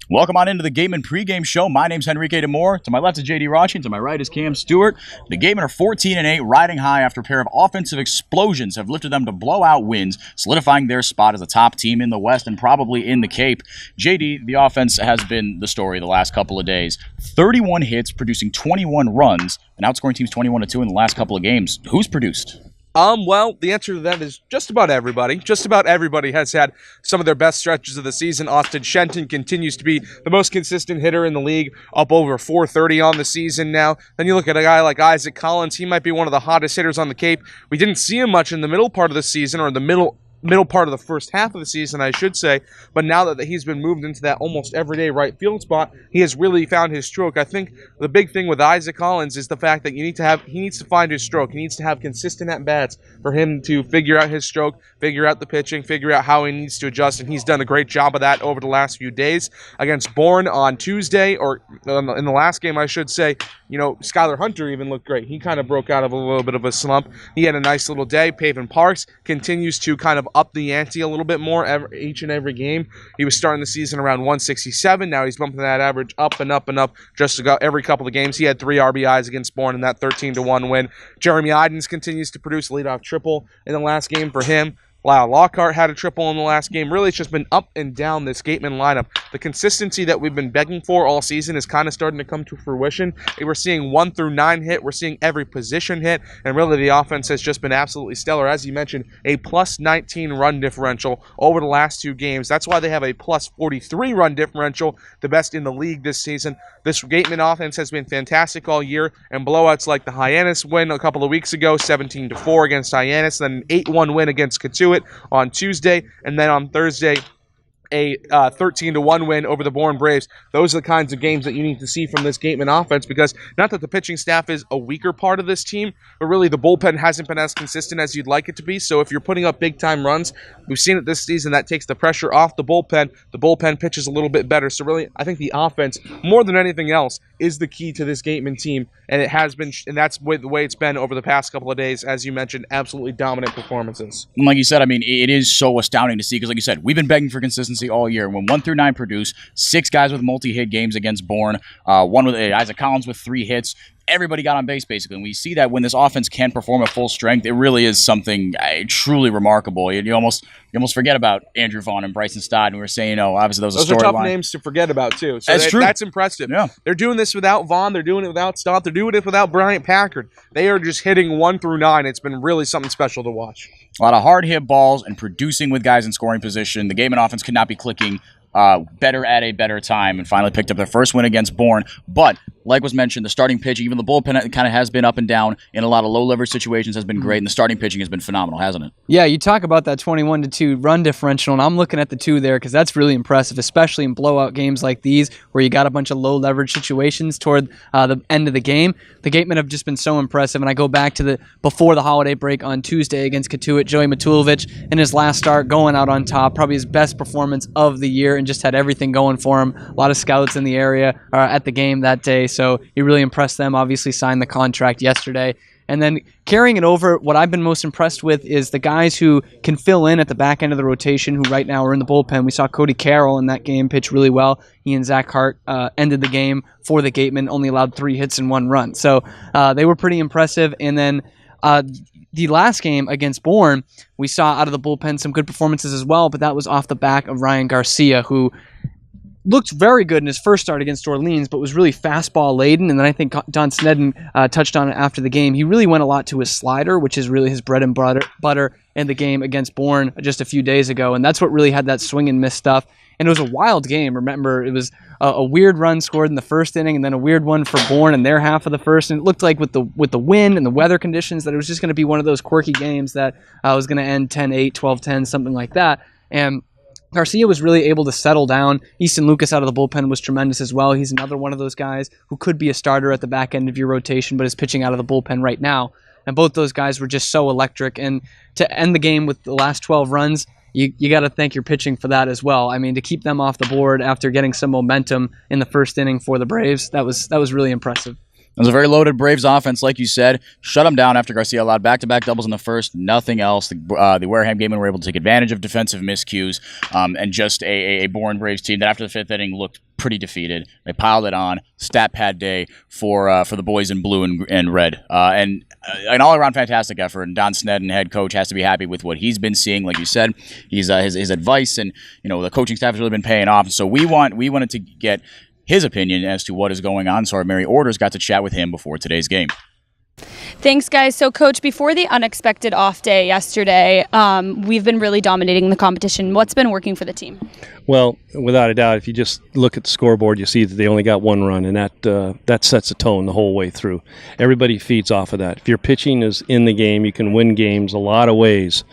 Welcome on into the Gatemen Pregame Show. My name's Henrique DaMour. To my left is JD Raucci, and to my right is Cam Stuart. The Gatemen are 14-8, riding high after a pair of offensive explosions have lifted them to blowout wins, solidifying their spot as a top team in the West and probably in the Cape. JD, the offense has been the story the last couple of days. 31 hits, producing 21 runs, and outscoring teams 21-2 in the last couple of games. Who's produced? Well, the answer to that is just about everybody. Just about everybody has had some of their best stretches of the season. Austin Shenton continues to be the most consistent hitter in the league, up over 430 on the season now. Then you look at a guy like Isaac Collins. He might be one of the hottest hitters on the Cape. We didn't see him much in the middle part of the season, or the middle part of the first half of the season, I should say. But now that he's been moved into that almost everyday right field spot, he has really found his stroke. I think the big thing with Isaac Collins is the fact that he needs to find his stroke. He needs to have consistent at-bats for him to figure out his stroke, figure out the pitching, figure out how he needs to adjust, and he's done a great job of that over the last few days. Against Bourne on Tuesday, or in the last game, I should say, Skylar Hunter even looked great. He kind of broke out of a little bit of a slump. He had a nice little day. Pavin Parks continues to kind of up the ante a little bit more each and every game. He was starting the season around 167. Now he's bumping that average up and up and up just about every couple of games. He had 3 RBIs against Bourne in that 13-1 win. Jeremy Idens continues to produce a leadoff triple in the last game for him. Lyle Lockhart had a triple in the last game. Really, it's just been up and down this Gatemen lineup. The consistency that we've been begging for all season is kind of starting to come to fruition. We're seeing 1 through 9 hit. We're seeing every position hit. And really, the offense has just been absolutely stellar. As you mentioned, a plus 19 run differential over the last 2 games. That's why they have a plus 43 run differential, the best in the league this season. This Gatemen offense has been fantastic all year. And blowouts like the Hyannis win a couple of weeks ago, 17-4 against Hyannis, then an 8-1 win against Katuitt on Tuesday, and then on Thursday, a 13-1 win over the Bourne Braves. Those are the kinds of games that you need to see from this Gatemen offense, because not that the pitching staff is a weaker part of this team, but really the bullpen hasn't been as consistent as you'd like it to be. So if you're putting up big-time runs, we've seen it this season, that takes the pressure off the bullpen. The bullpen pitches a little bit better. So really, I think the offense, more than anything else, is the key to this Gatemen team, and it has been, and that's the way it's been over the past couple of days. As you mentioned, absolutely dominant performances. Like you said, I mean, it is so astounding to see, because like you said, we've been begging for consistency all year. When 1 through 9 produce, 6 guys with multi-hit games against Bourne, one with Isaac Collins with 3 hits. Everybody got on base, basically. And we see that when this offense can perform at full strength, it really is something truly remarkable. You almost forget about Andrew Vaughn and Bryson Stott, and we were saying, obviously those are tough names to forget about, too. So that's true. That's impressive. Yeah. They're doing this without Vaughn. They're doing it without Stott. They're doing it without Bryant Packard. They are just hitting 1 through 9. It's been really something special to watch. A lot of hard hit balls and producing with guys in scoring position. The Gatemen offense could not be clicking better at a better time, and finally picked up their first win against Bourne. But like was mentioned, the starting pitching, even the bullpen kind of has been up and down in a lot of low leverage situations, has been great, and the starting pitching has been phenomenal, hasn't it? Yeah, you talk about that 21-2 run differential, and I'm looking at the 2 there because that's really impressive, especially in blowout games like these where you got a bunch of low leverage situations toward the end of the game. The Gatemen have just been so impressive, and I go back to before the holiday break on Tuesday against Katuitt. Joey Matulovic in his last start going out on top, probably his best performance of the year, and just had everything going for him. A lot of scouts in the area at the game that day, so he really impressed them. Obviously signed the contract yesterday. And then carrying it over, what I've been most impressed with is the guys who can fill in at the back end of the rotation, who right now are in the bullpen. We saw Cody Carroll in that game pitch really well. He and Zach Hart ended the game for the Gatemen, only allowed 3 hits and 1 run. So they were pretty impressive. And then the last game against Bourne, we saw out of the bullpen some good performances as well, but that was off the back of Ryan Garcia, who looked very good in his first start against Orleans, but was really fastball laden. And then I think Don Sneddon touched on it after the game. He really went a lot to his slider, which is really his bread and butter in the game against Bourne just a few days ago. And that's what really had that swing and miss stuff. And it was a wild game. Remember, it was a weird run scored in the first inning, and then a weird one for Bourne in their half of the first. And it looked like with the wind and the weather conditions that it was just going to be one of those quirky games that was going to end 10-8, 12-10, something like that. And Garcia was really able to settle down. Easton Lucas out of the bullpen was tremendous as well. He's another one of those guys who could be a starter at the back end of your rotation, but is pitching out of the bullpen right now. And both those guys were just so electric. And to end the game with the last 12 runs, you got to thank your pitching for that as well. I mean, to keep them off the board after getting some momentum in the first inning for the Braves, that was really impressive. It was a very loaded Braves offense, like you said. Shut them down after Garcia allowed back-to-back doubles in the first. Nothing else. The Wareham Gatemen were able to take advantage of defensive miscues, and just a boring Braves team that after the fifth inning looked pretty defeated. They piled it on. Stat pad day for the boys in blue and red. And an all-around fantastic effort. And Don Sneddon, head coach, has to be happy with what he's been seeing. Like you said, he's his advice and the coaching staff has really been paying off. So we wanted to get his opinion as to what is going on. So our Mary Orders got to chat with him before today's game. Thanks, guys. So, Coach, before the unexpected off day yesterday, we've been really dominating the competition. What's been working for the team? Well, without a doubt, if you just look at the scoreboard, you see that they only got one run, and that sets a tone the whole way through. Everybody feeds off of that. If your pitching is in the game, you can win games a lot of ways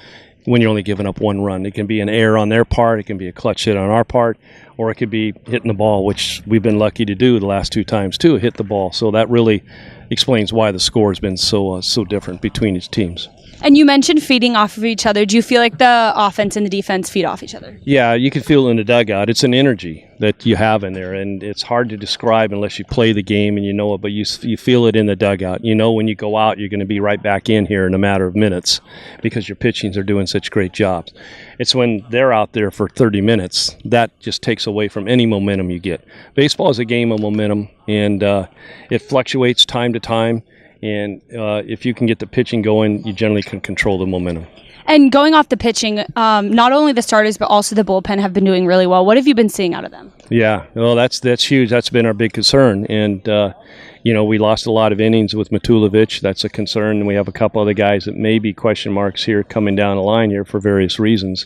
when you're only giving up one run. It can be an error on their part, it can be a clutch hit on our part, or it could be hitting the ball, which we've been lucky to do the last two times too, hit the ball. So that really explains why the score has been so different between each teams. And you mentioned feeding off of each other. Do you feel like the offense and the defense feed off each other? Yeah, you can feel it in the dugout. It's an energy that you have in there, and it's hard to describe unless you play the game and you know it, but you feel it in the dugout. You know when you go out, you're going to be right back in here in a matter of minutes because your pitchings are doing such great jobs. It's when they're out there for 30 minutes, that just takes away from any momentum you get. Baseball is a game of momentum, and it fluctuates time to time. And if you can get the pitching going, you generally can control the momentum. And going off the pitching, not only the starters but also the bullpen have been doing really well. What have you been seeing out of them? Yeah, well, that's huge. That's been our big concern. And, we lost a lot of innings with Matulovic. That's a concern. And we have a couple other guys that may be question marks here coming down the line here for various reasons.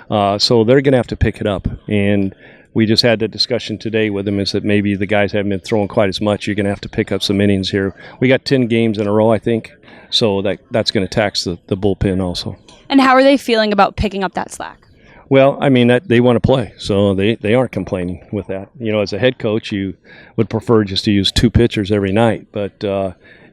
So they're going to have to pick it up. And we just had that discussion today with them, is that maybe the guys haven't been throwing quite as much. You're going to have to pick up some innings here. We got 10 games in a row, I think, so that's going to tax the bullpen also. And how are they feeling about picking up that slack? Well, I mean, they want to play, so they aren't complaining with that. As a head coach, you would prefer just to use 2 pitchers every night, but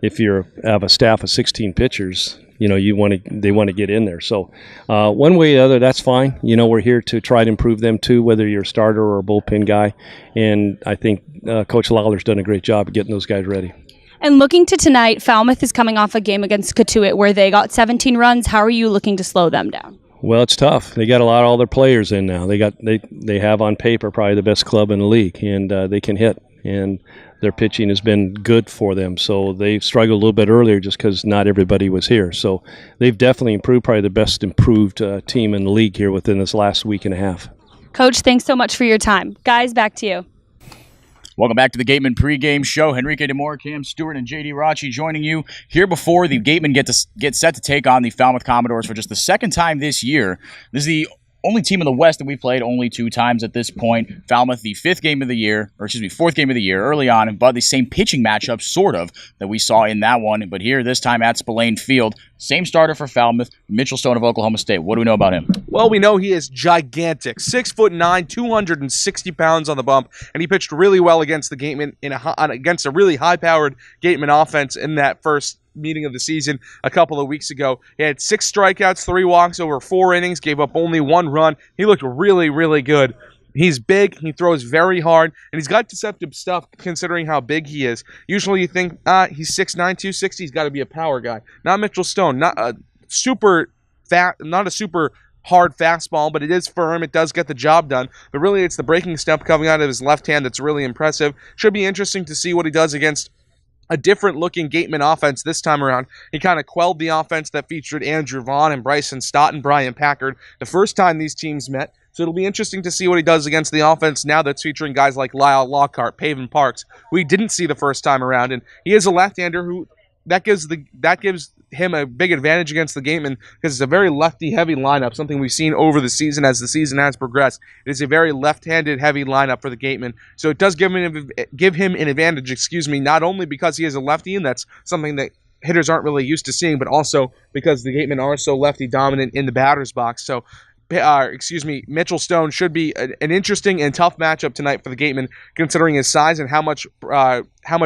if you have a staff of 16 pitchers, they want to get in there. So one way or the other, that's fine. We're here to try to improve them too, whether you're a starter or a bullpen guy. And I think Coach Lawler's done a great job of getting those guys ready. And looking to tonight, Falmouth is coming off a game against Cotuit where they got 17 runs. How are you looking to slow them down? Well, it's tough. They got all their players in now. They have on paper probably the best club in the league, and they can hit. And their pitching has been good for them. So they've struggled a little bit earlier just because not everybody was here. So they've definitely improved, probably the best improved team in the league here within this last week and a half. Coach, thanks so much for your time. Guys, back to you. Welcome back to the Gatemen Pregame Show. Henrique, DaMour, Cam, Stuart, and JD Raucci joining you here before the Gatemen get set to take on the Falmouth Commodores for just the second time this year. This is the only team in the West that we played only 2 times at this point. Falmouth, the fourth game of the year, early on, but the same pitching matchup, sort of, that we saw in that one. But here, this time at Spillane Field, same starter for Falmouth, Mitchell Stone of Oklahoma State. What do we know about him? Well, we know he is gigantic, 6'9", 260 pounds on the bump, and he pitched really well against the Gatemen against a really high-powered Gatemen offense in that first meeting of the season a couple of weeks ago. He had 6 strikeouts, 3 walks over 4 innings, gave up only 1 run. He looked really, really good. He's big, he throws very hard, and he's got deceptive stuff considering how big he is. Usually you think, he's 6'9", 260, he's got to be a power guy. Not Mitchell Stone, not a super hard fastball, but it is firm. It does get the job done. But really, it's the breaking step coming out of his left hand that's really impressive. Should be interesting to see what he does against a different-looking Gatemen offense this time around. He kind of quelled the offense that featured Andrew Vaughn and Bryson Stott and Brian Packard the first time these teams met. So it'll be interesting to see what he does against the offense now that's featuring guys like Lyle Lockhart, Paven Parks, who he didn't see the first time around. And he is a left-hander who that gives him a big advantage against the Gatemen because it's a very lefty-heavy lineup, something we've seen over the season as the season has progressed. It is a very left-handed heavy lineup for the Gatemen. So it does give him an advantage, not only because he is a lefty, and that's something that hitters aren't really used to seeing, but also because the Gatemen are so lefty-dominant in the batter's box. So Mitchell Stone should be an interesting and tough matchup tonight for the Gatemen, considering his size and how much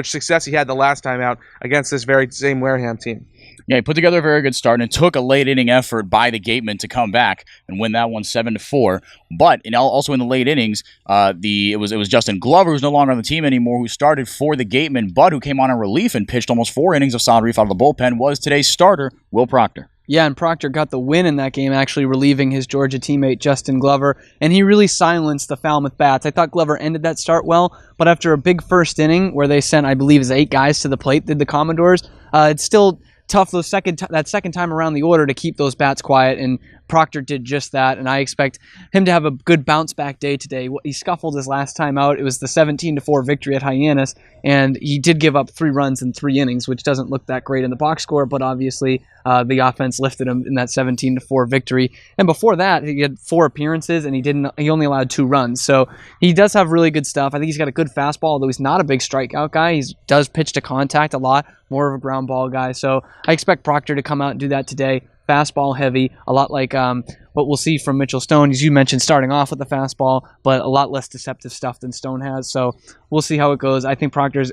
success he had the last time out against this very same Wareham team. Yeah, he put together a very good start, and it took a late inning effort by the Gatemen to come back and win that one 7-4. But also in the late innings, it was Justin Glover, who's no longer on the team anymore, who started for the Gatemen, but who came on in relief and pitched almost 4 innings of solid relief out of the bullpen, was today's starter, Will Proctor. Yeah, and Proctor got the win in that game, actually relieving his Georgia teammate Justin Glover, and he really silenced the Falmouth bats. I thought Glover ended that start well, but after a big first inning where they sent, I believe, 8 guys to the plate, did the Commodores, it's still tough that second time around the order to keep those bats quiet, and Proctor did just that, and I expect him to have a good bounce-back day today. He scuffled his last time out. It was the 17-4 victory at Hyannis, and he did give up 3 runs in 3 innings, which doesn't look that great in the box score, but obviously the offense lifted him in that 17-4 victory. And before that, he had 4 appearances, and he only allowed 2 runs. So he does have really good stuff. I think he's got a good fastball, although he's not a big strikeout guy. He does pitch to contact a lot, more of a ground ball guy. So I expect Proctor to come out and do that today. Fastball heavy, a lot like what we'll see from Mitchell Stone, as you mentioned, starting off with the fastball, but a lot less deceptive stuff than Stone has. So we'll see how it goes. I think Proctor's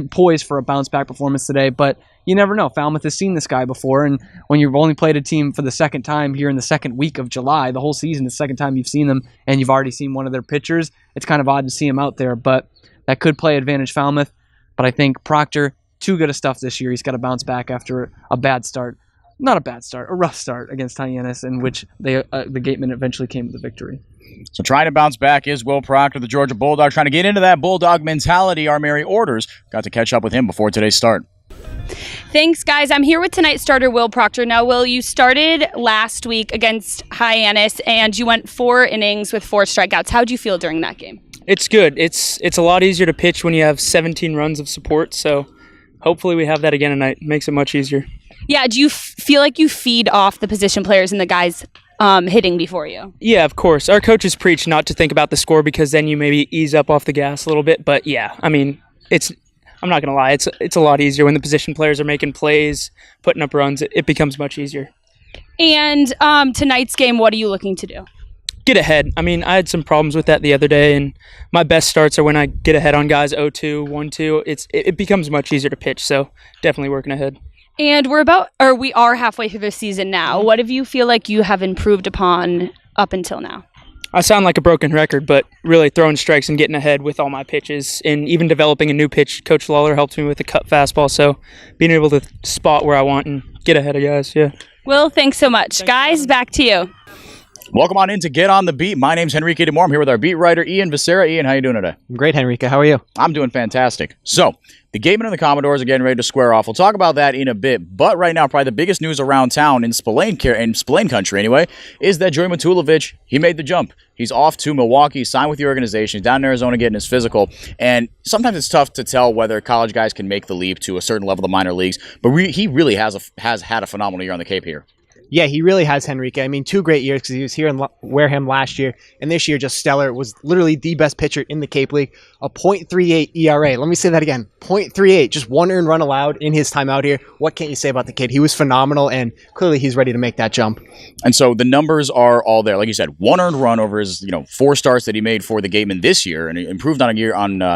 poised for a bounce-back performance today, but you never know. Falmouth has seen this guy before, and when you've only played a team for the second time here in the second week of July, the whole season, the second time you've seen them, and you've already seen one of their pitchers, it's kind of odd to see him out there, but that could play advantage Falmouth. But I think Proctor, too good of stuff this year. He's got to bounce back after a bad start. Not a bad start, a rough start against Hyannis, in which the Gatemen eventually came to the victory. So trying to bounce back is Will Proctor, the Georgia Bulldog, trying to get into that Bulldog mentality. Our Mary Orders got to catch up with him before today's start. Thanks, guys. I'm here with tonight's starter, Will Proctor. Now, Will, you started last week against Hyannis, and you went 4 innings with 4 strikeouts. How'd you feel during that game? It's good. It's a lot easier to pitch when you have 17 runs of support, so hopefully we have that again tonight. It makes it much easier. Yeah, do you feel like you feed off the position players and the guys hitting before you? Yeah, of course. Our coaches preach not to think about the score because then you maybe ease up off the gas a little bit. But yeah, I mean, I'm not going to lie, it's a lot easier when the position players are making plays, putting up runs. It becomes much easier. And tonight's game, what are you looking to do? Get ahead. I mean, I had some problems with that the other day, and my best starts are when I get ahead on guys 0-2, 1-2. It becomes much easier to pitch, so definitely working ahead. And we are halfway through the season now. What do you feel like you have improved upon up until now? I sound like a broken record, but really throwing strikes and getting ahead with all my pitches, and even developing a new pitch. Coach Lawler helped me with the cut fastball, so being able to spot where I want and get ahead of guys, yeah. Will, thanks so much. Guys, back to you. Welcome on in to Get on the Beat. My name's Henrique DaMour. I'm here with our beat writer, Ian Vescera. Ian, how you doing today? I'm great, Henrique. How are you? I'm doing fantastic. So, the Gatemen and the Commodores are getting ready to square off. We'll talk about that in a bit. But right now, probably the biggest news around town in Spillane country anyway, is that Joey Matulovic, he made the jump. He's off to Milwaukee, signed with the organization. He's down in Arizona getting his physical. And sometimes it's tough to tell whether college guys can make the leap to a certain level of the minor leagues. But he really has had a phenomenal year on the Cape here. Yeah, he really has, Henrique. I mean, 2 great years because he was here in Wareham last year, and this year just stellar. Was literally the best pitcher in the Cape League. A .38 ERA. Let me say that again. .38. Just 1 earned run allowed in his time out here. What can't you say about the kid? He was phenomenal, and clearly he's ready to make that jump. And so the numbers are all there. Like you said, 1 earned run over his 4 starts that he made for the Gatemen this year, and he improved on a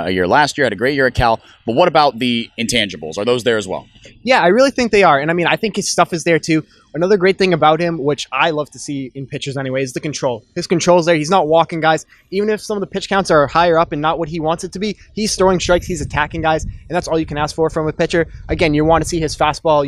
year last year. Had a great year at Cal. But what about the intangibles? Are those there as well? Yeah, I really think they are. And I mean, I think his stuff is there too. Another great thing about him, which I love to see in pitchers anyway, is the control. His control's there. He's not walking guys. Even if some of the pitch counts are higher up and not what he wants it to be, he's throwing strikes, he's attacking guys, and that's all you can ask for from a pitcher. Again, you want to see his fastball,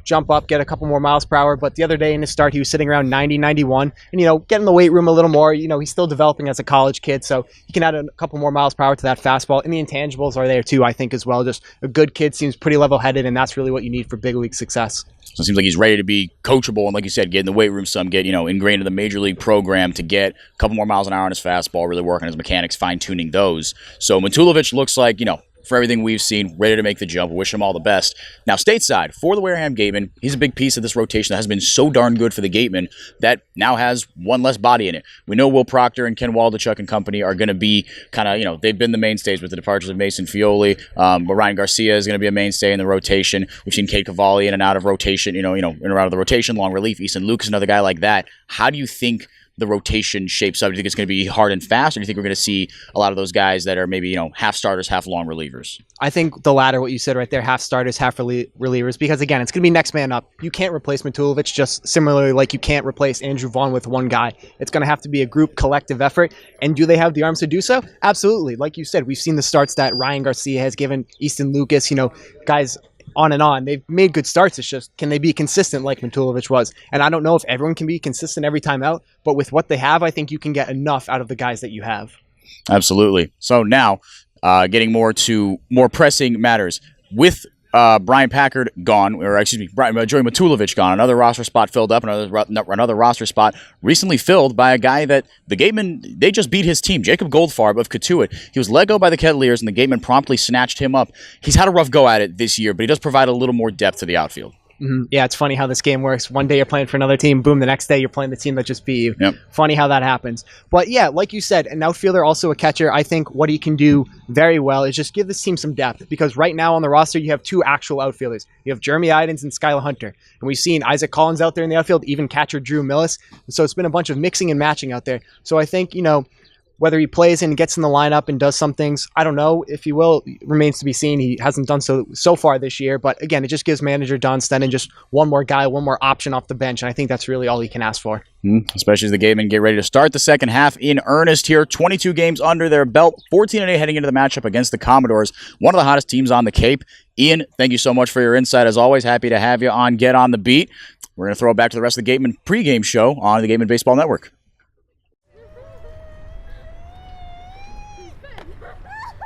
jump up, get a couple more miles per hour. But the other day in his start, he was sitting around 90, 91. And, get in the weight room a little more. He's still developing as a college kid, so he can add a couple more miles per hour to that fastball. And the intangibles are there too, I think, as well. Just a good kid, seems pretty level-headed, and that's really what you need for big league success. So it seems like he's ready to be coachable and, like you said, get in the weight room some, get, ingrained in the major league program to get a couple more miles an hour on his fastball, really work on his mechanics, fine-tuning those. So Matulovic looks like, for everything we've seen, ready to make the jump. Wish him all the best. Now, stateside, for the Wareham Gatemen, he's a big piece of this rotation that has been so darn good for the Gatemen that now has 1 less body in it. We know Will Proctor and Ken Waldachuk and company are going to be kind of, they've been the mainstays with the departures of Mason Fioli. But Ryan Garcia is going to be a mainstay in the rotation. We've seen Cade Cavalli in and out of rotation, in and out of the rotation, long relief. Easton Luke is another guy like that. How do you think the rotation shapes up? Do you think it's going to be hard and fast, or do you think we're going to see a lot of those guys that are maybe, half starters, half long relievers? I think the latter, what you said right there, half starters, half relievers, because again, it's going to be next man up. You can't replace Matulovic just similarly like you can't replace Andrew Vaughn with one guy. It's going to have to be a group collective effort. And do they have the arms to do so? Absolutely. Like you said, we've seen the starts that Ryan Garcia has given, Easton Lucas, guys on and on. They've made good starts. It's just, can they be consistent like Matulovic was? And I don't know if everyone can be consistent every time out, but with what they have, I think you can get enough out of the guys that you have. Absolutely. So now, getting more to more pressing matters. With Brian Packard gone, or excuse me, Joey Matulovic gone, another roster spot filled up, another roster spot recently filled by a guy that the Gatemen, they just beat his team, Jacob Goldfarb of Cotuit. He was let go by the Kettleers, and the Gatemen promptly snatched him up. He's had a rough go at it this year, but he does provide a little more depth to the outfield. Mm-hmm. Yeah, it's funny how this game works. One day you're playing for another team, boom, the next day you're playing the team that just beat you. Yep. Funny how that happens. But yeah, like you said, an outfielder, also a catcher, I think what he can do very well is just give this team some depth, because right now on the roster you have two actual outfielders. You have Jeremy Idens and Skylar Hunter. And we've seen Isaac Collins out there in the outfield, even catcher Drew Millis. And so it's been a bunch of mixing and matching out there. So I think, whether he plays and gets in the lineup and does some things, I don't know if he will. It remains to be seen. He hasn't done so far this year. But again, it just gives manager Don Sneddon just one more guy, one more option off the bench. And I think that's really all he can ask for. Especially as the Gatemen get ready to start the second half in earnest here. 22 games under their belt, 14-8 heading into the matchup against the Commodores, one of the hottest teams on the Cape. Ian, thank you so much for your insight. As always, happy to have you on Get on the Beat. We're going to throw it back to the rest of the Gatemen pregame show on the Gatemen Baseball Network.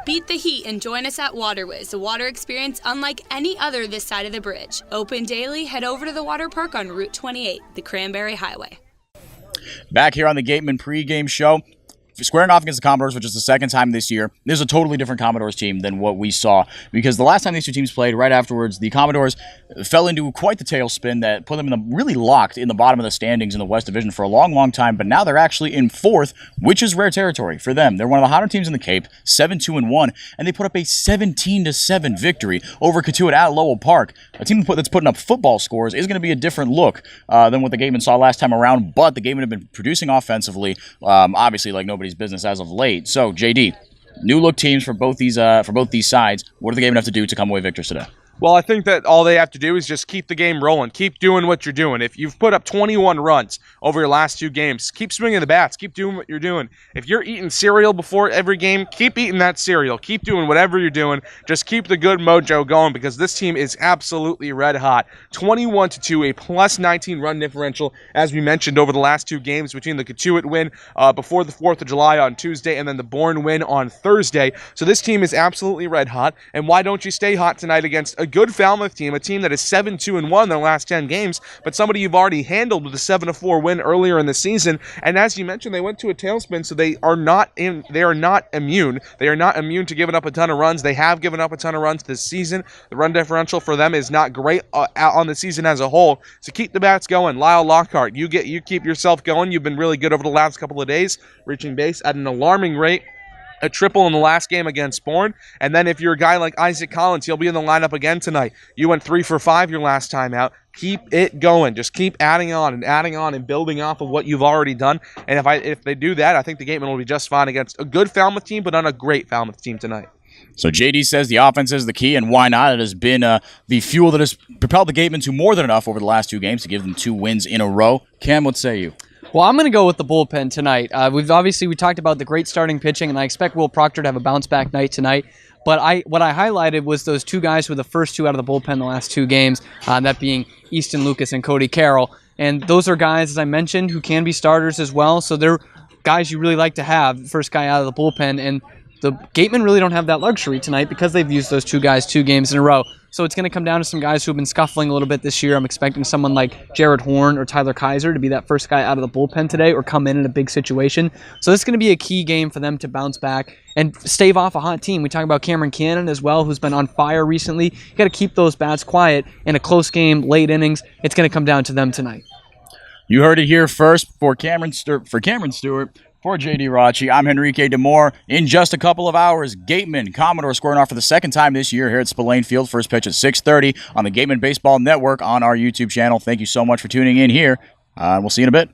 Beat the heat and join us at WaterWiz, a water experience unlike any other this side of the bridge. Open daily, head over to the water park on Route 28, the Cranberry Highway. Back here on the Gatemen pregame show, squaring off against the Commodores, which is the second time this year. This is a totally different Commodores team than what we saw, because the last time these two teams played, right afterwards, the Commodores fell into quite the tailspin that put them really locked in the bottom of the standings in the West Division for a long, long time, but now they're actually in fourth, which is rare territory for them. They're one of the hotter teams in the Cape, 7-2-1, and they put up a 17-7 victory over Cotuit at Lowell Park. A team that's putting up football scores is going to be a different look than what the Gatemen saw last time around, but the Gatemen have been producing offensively, obviously like nobody's business as of late. So, JD, new look teams for both these sides. What do the Gatemen have to do to come away victors today? Well, I think that all they have to do is just keep the game rolling. Keep doing what you're doing. If you've put up 21 runs over your last two games, keep swinging the bats. Keep doing what you're doing. If you're eating cereal before every game, keep eating that cereal. Keep doing whatever you're doing. Just keep the good mojo going, because this team is absolutely red hot. 21-2, a plus 19 run differential, as we mentioned, over the last two games, between the Cotuit win before the 4th of July on Tuesday and then the Bourne win on Thursday. So this team is absolutely red hot. And why don't you stay hot tonight against a good Falmouth team, a team that is 7-2-1 in their last 10 games, but somebody you've already handled with a 7-4 win earlier in the season. And as you mentioned, they went to a tailspin, so they are not immune. They are not immune to giving up a ton of runs. They have given up a ton of runs this season. The run differential for them is not great on the season as a whole. So keep the bats going. Lyle Lockhart, you keep yourself going. You've been really good over the last couple of days, reaching base at an alarming rate. A triple in the last game against Bourne. And then if you're a guy like Isaac Collins, he'll be in the lineup again tonight. You went 3 for 5 your last time out. Keep it going. Just keep adding on and building off of what you've already done. And if they do that, I think the Gatemen will be just fine against a good Falmouth team, but not a great Falmouth team tonight. So JD says the offense is the key, and why not? It has been the fuel that has propelled the Gatemen to more than enough over the last two games to give them 2 wins in a row. Cam, what say you? Well, I'm going to go with the bullpen tonight. We talked about the great starting pitching, and I expect Will Proctor to have a bounce-back night tonight. But what I highlighted was those two guys who were the first two out of the bullpen the last 2 games, that being Easton Lucas and Cody Carroll. And those are guys, as I mentioned, who can be starters as well. So they're guys you really like to have, first guy out of the bullpen. And the Gatemen really don't have that luxury tonight because they've used those 2 guys 2 games in a row. So it's going to come down to some guys who have been scuffling a little bit this year. I'm expecting someone like Jared Horn or Tyler Kaiser to be that first guy out of the bullpen today or come in a big situation. So this is going to be a key game for them to bounce back and stave off a hot team. We talk about Cameron Cannon as well, who's been on fire recently. You got to keep those bats quiet. In a close game, late innings, it's going to come down to them tonight. You heard it here first for Cameron Stewart. For JD Raucci, I'm Henrique DaMour. In just a couple of hours, Gatemen Commodore scoring off for the second time this year here at Spillane Field. First pitch at 6:30 on the Gatemen Baseball Network on our YouTube channel. Thank you so much for tuning in here. We'll see you in a bit.